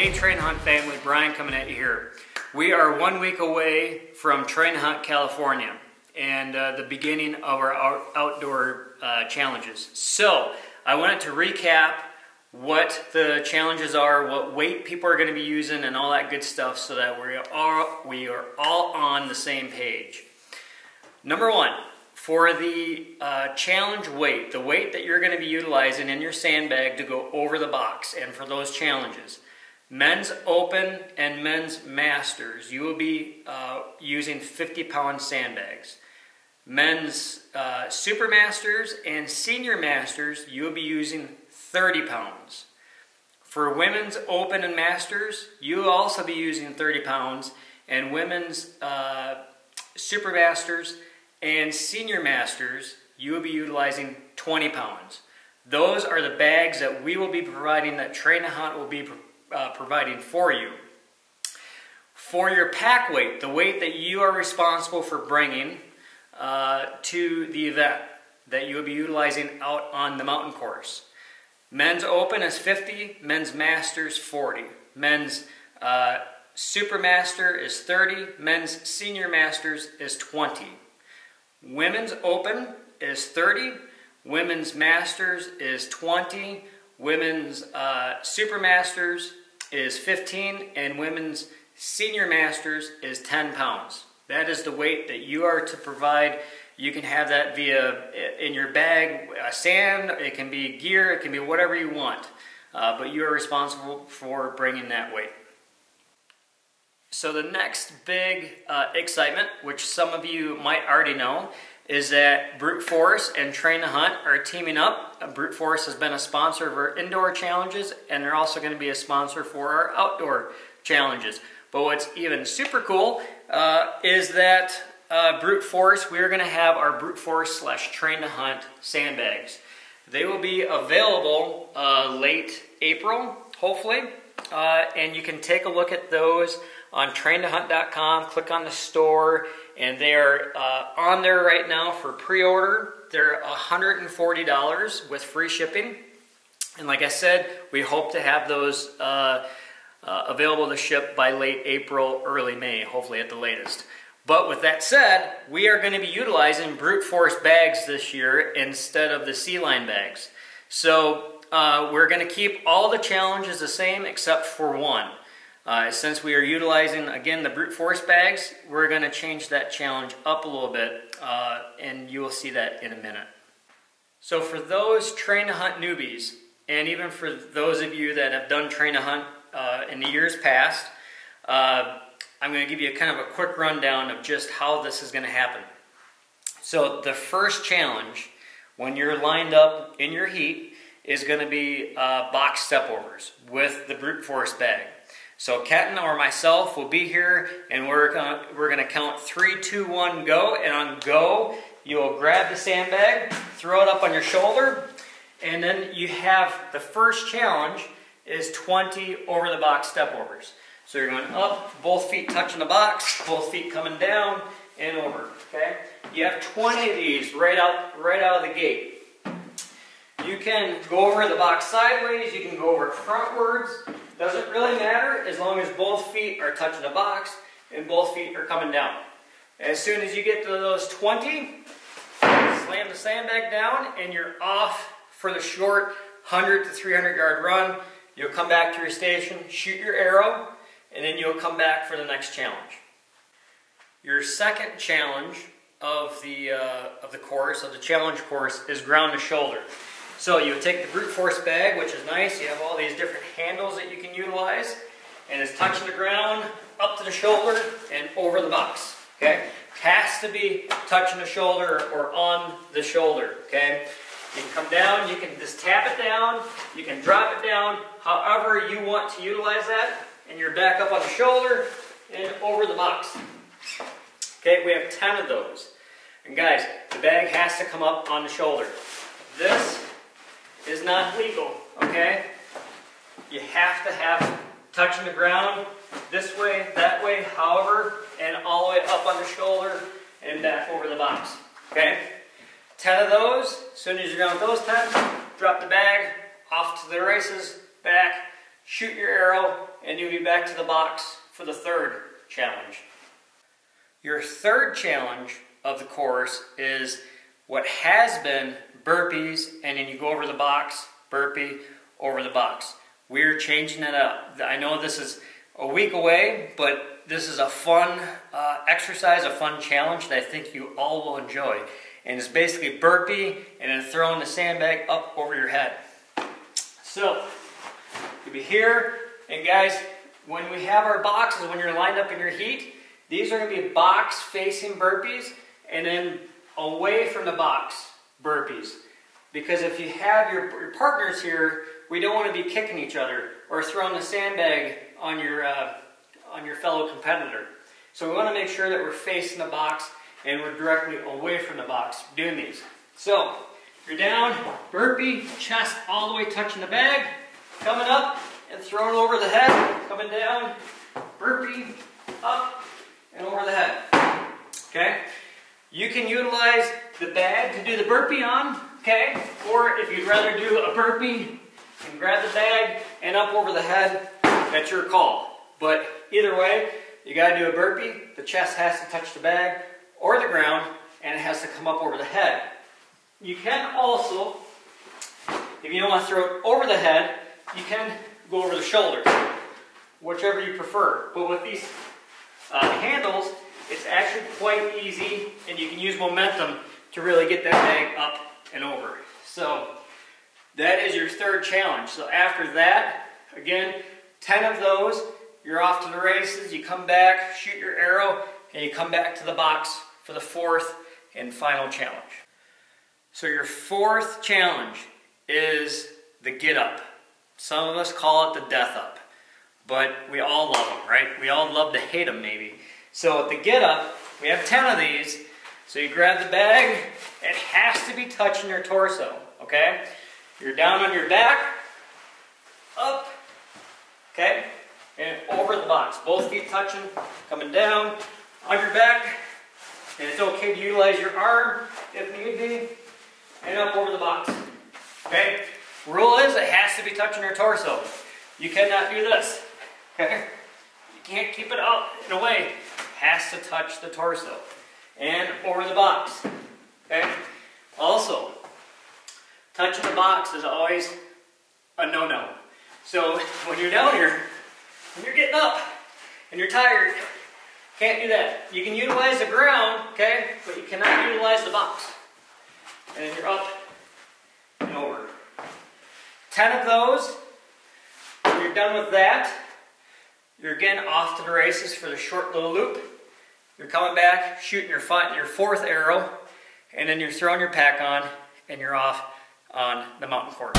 Hey Train Hunt family, Brian coming at you here. We are 1 week away from Train Hunt, California, and the beginning of our outdoor challenges. So I wanted to recap what the challenges are, what weight people are going to be using, and all that good stuff, so that we are all on the same page. Number one, for the challenge weight, the weight that you're going to be utilizing in your sandbag to go over the box, and for those challenges, men's open and men's masters, you will be using 50-pound sandbags. Men's super masters and senior masters, you will be using 30 pounds. For women's open and masters, you will also be using 30 pounds, and women's super masters and senior masters, you will be utilizing 20 pounds. Those are the bags that we will be providing, that Train Hunt will be providing for you. For your pack weight, the weight that you are responsible for bringing to the event that you will be utilizing out on the mountain course. Men's open is 50, men's masters 40. Men's super master is 30, men's senior masters is 20. Women's open is 30, women's masters is 20, women's super masters is 15, and women's senior masters is 10 pounds. That is the weight that you are to provide. You can have that via in your bag, sand, it can be gear, it can be whatever you want. But you are responsible for bringing that weight. So the next big excitement, which some of you might already know, is that Brute Force and Train to Hunt are teaming up. Brute Force has been a sponsor of our indoor challenges, and they're also going to be a sponsor for our outdoor challenges. But what's even super cool is that Brute Force, we're going to have our Brute Force / Train to Hunt sandbags. They will be available late April, hopefully, and you can take a look at those on traintohunt.com, click on the store, and they are on there right now for pre-order. They're $140 with free shipping. And like I said, we hope to have those available to ship by late April, early May, hopefully at the latest. But with that said, we are going to be utilizing Brute Force bags this year instead of the C-Line bags. So we're going to keep all the challenges the same except for one. Since we are utilizing, again, the Brute Force bags, we're going to change that challenge up a little bit, and you will see that in a minute. So for those Train to Hunt newbies, and even for those of you that have done Train to Hunt in the years past, I'm going to give you kind of a quick rundown of just how this is going to happen. So the first challenge, when you're lined up in your heat, is going to be box stepovers with the Brute Force bag. So Kenton or myself will be here, and we're gonna count 3, 2, 1, go. And on go, you'll grab the sandbag, throw it up on your shoulder, and then you have the first challenge is 20 over the box stepovers. So you're going up, both feet touching the box, both feet coming down and over. Okay, you have 20 of these right out of the gate. You can go over the box sideways, you can go over it frontwards. Doesn't really matter as long as both feet are touching the box and both feet are coming down. As soon as you get to those 20, slam the sandbag down and you're off for the short 100 to 300 yard run. You'll come back to your station, shoot your arrow, and then you'll come back for the next challenge. Your second challenge of the course, of the challenge course, is ground to shoulder. So you would take the Brute Force bag, which is nice. You have all these different handles that you can utilize, and it's touching the ground, up to the shoulder, and over the box. Okay, has to be touching the shoulder or on the shoulder. Okay, you can come down, you can just tap it down, you can drop it down, however you want to utilize that, and you're back up on the shoulder and over the box. Okay, we have 10 of those. And guys, the bag has to come up on the shoulder. This is not legal, okay? You have to have touching the ground this way, that way, however, and all the way up on the shoulder and back over the box, okay? 10 of those. As soon as you're done with those 10, drop the bag, off to the races, back, shoot your arrow, and you'll be back to the box for the third challenge. Your third challenge of the course is what has been burpees, and then you go over the box, burpee, over the box. We're changing it up. I know this is a week away, but this is a fun exercise, a fun challenge that I think you all will enjoy. And it's basically burpee and then throwing the sandbag up over your head. So, you'll be here, and guys, when we have our boxes, when you're lined up in your heat, these are going to be box-facing burpees, and then away from the box burpees. Because if you have your partners here, we don't want to be kicking each other or throwing the sandbag on your fellow competitor. So we want to make sure that we're facing the box and we're directly away from the box doing these. So, you're down, burpee, chest all the way touching the bag, coming up and throwing over the head, coming down, burpee, up and over the head. Okay? You can utilize the bag to do the burpee on, okay? Or if you'd rather do a burpee and grab the bag and up over the head, that's your call. But either way, you gotta do a burpee, the chest has to touch the bag or the ground, and it has to come up over the head. You can also, if you don't want to throw it over the head, you can go over the shoulders, whichever you prefer. But with these handles, it's actually quite easy, and you can use momentum to really get that bag up and over. So that is your third challenge. So after that, again, 10 of those, you're off to the races, you come back, shoot your arrow, and you come back to the box for the fourth and final challenge. So your fourth challenge is the get up. Some of us call it the death up, but we all love them, right? We all love to hate them maybe. So at the get up, we have 10 of these. So you grab the bag, it has to be touching your torso, okay? You're down on your back, up, okay? And over the box. Both feet touching, coming down, on your back. And it's okay to utilize your arm if need be. And up over the box. Okay? Rule is it has to be touching your torso. You cannot do this. Okay? You can't keep it up and away. It has to touch the torso. And over the box. Okay? Also, touching the box is always a no-no. So when you're down here, when you're getting up and you're tired, can't do that. You can utilize the ground, okay, but you cannot utilize the box. And then you're up and over. 10 of those. When you're done with that, you're again off to the races for the short little loop. You're coming back, shooting your fourth arrow, and then you're throwing your pack on, and you're off on the mountain course.